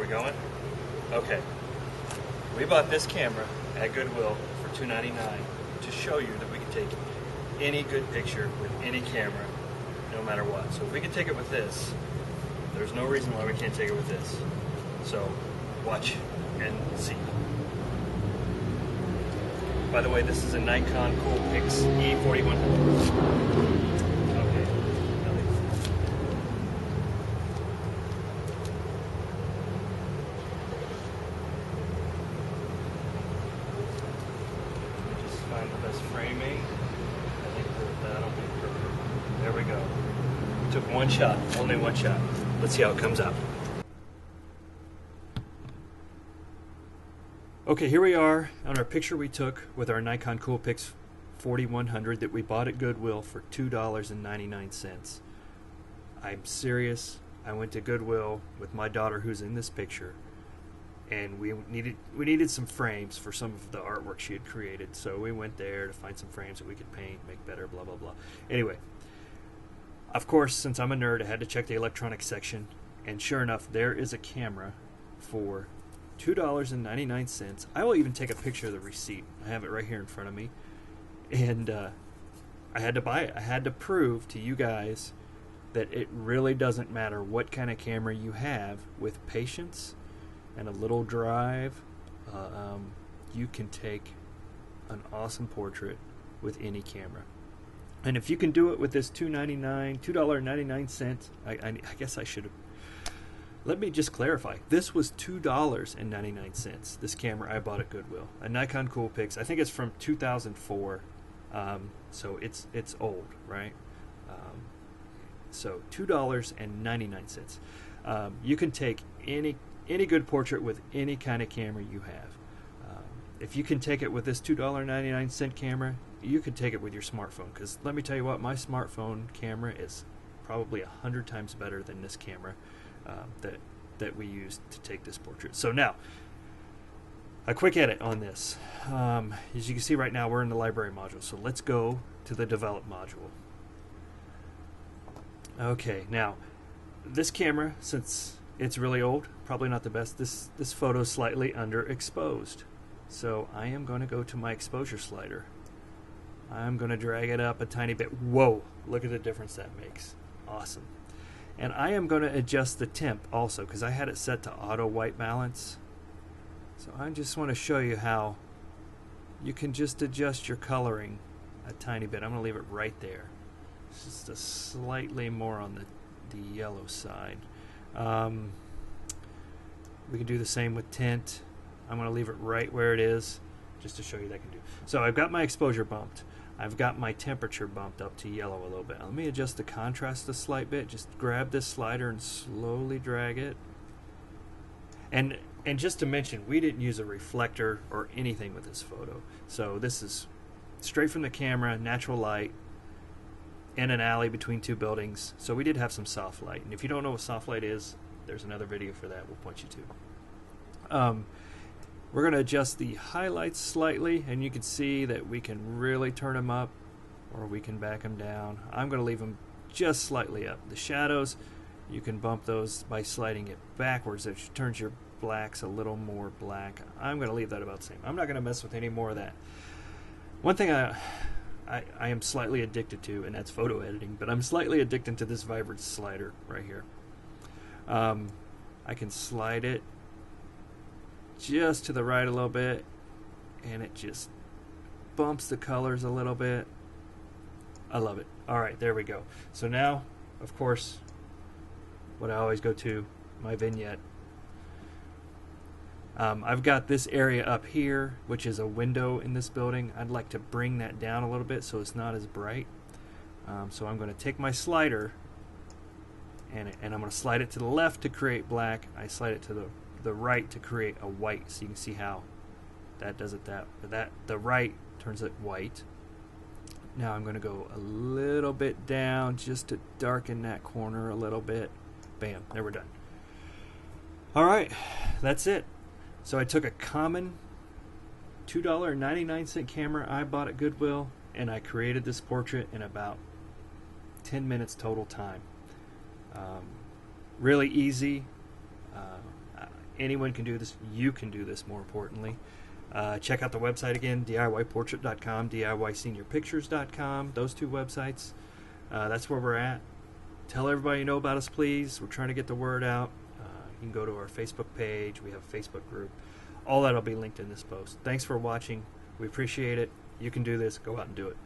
we going? Okay. We bought this camera at Goodwill for $2.99 to show you that we can take any good picture with any camera, no matter what. So if we can take it with this, there's no reason why we can't take it with this. So watch and see. By the way, this is a Nikon Coolpix E4100. Find the best framing. I think that'll be perfect. There we go. Took one shot, only one shot. Let's see how it comes out. Okay, here we are on our picture we took with our Nikon Coolpix 4100 that we bought at Goodwill for $2.99. I'm serious. I went to Goodwill with my daughter who's in this picture, and we needed some frames for some of the artwork she had created. So we went there to find some frames that we could paint, make better, blah, blah, blah. Anyway, of course, since I'm a nerd, I had to check the electronics section. And sure enough, there is a camera for $2.99. I will even take a picture of the receipt. I have it right here in front of me. And I had to buy it. I had to prove to you guys that it really doesn't matter what kind of camera you have. With patience and a little drive, you can take an awesome portrait with any camera. And if you can do it with this $2.99, I guess I should have. Let me just clarify. This was $2.99. This camera I bought at Goodwill, a Nikon Coolpix. I think it's from 2004, so it's old, right? So $2.99. You can take any good portrait with any kind of camera you have. If you can take it with this $2.99 camera, you could take it with your smartphone. Because let me tell you what, my smartphone camera is probably 100 times better than this camera that we used to take this portrait. So now, a quick edit on this. As you can see right now, we're in the library module. So let's go to the develop module. Okay, now this camera, since it's really old, probably not the best. This photo is slightly underexposed. So I am going to go to my exposure slider. I'm going to drag it up a tiny bit. Whoa, look at the difference that makes. Awesome. And I am going to adjust the temp also, because I had it set to auto white balance. So I just want to show you how you can just adjust your coloring a tiny bit. I'm going to leave it right there. It's just a slightly more on the yellow side. We can do the same with tint. I'm going to leave it right where it is, just to show you that I can do. So I've got my exposure bumped. I've got my temperature bumped up to yellow a little bit. Let me adjust the contrast a slight bit. Just grab this slider and slowly drag it. And just to mention, we didn't use a reflector or anything with this photo. So this is straight from the camera, natural light, in an alley between two buildings. So we did have some soft light. And if you don't know what soft light is, there's another video for that we'll point you to. We're going to adjust the highlights slightly, and you can see that we can really turn them up or we can back them down. I'm going to leave them just slightly up. The shadows, you can bump those by sliding it backwards. It turns your blacks a little more black. I'm going to leave that about the same. I'm not going to mess with any more of that. One thing I am slightly addicted to, and that's photo editing, but I'm slightly addicted to this vibrance slider right here. I can slide it just to the right a little bit, and it just bumps the colors a little bit. I love it. Alright, there we go. So now, of course, what I always go to, my vignette. I've got this area up here, which is a window in this building. I'd like to bring that down a little bit so it's not as bright. So I'm going to take my slider, and I'm going to slide it to the left to create black. I slide it to the right to create a white, so you can see how that does it. The right turns it white. Now I'm going to go a little bit down just to darken that corner a little bit. Bam, there we're done. Alright, that's it. So I took a common $2.99 camera I bought at Goodwill, and I created this portrait in about 10 minutes total time. Really easy. Anyone can do this. You can do this, more importantly. Check out the website again, DIYportrait.com, DIYSeniorPictures.com, those two websites. That's where we're at. Tell everybody you know about us, please. We're trying to get the word out. You can go to our Facebook page. We have a Facebook group. All that will be linked in this post. Thanks for watching. We appreciate it. You can do this. Go out and do it.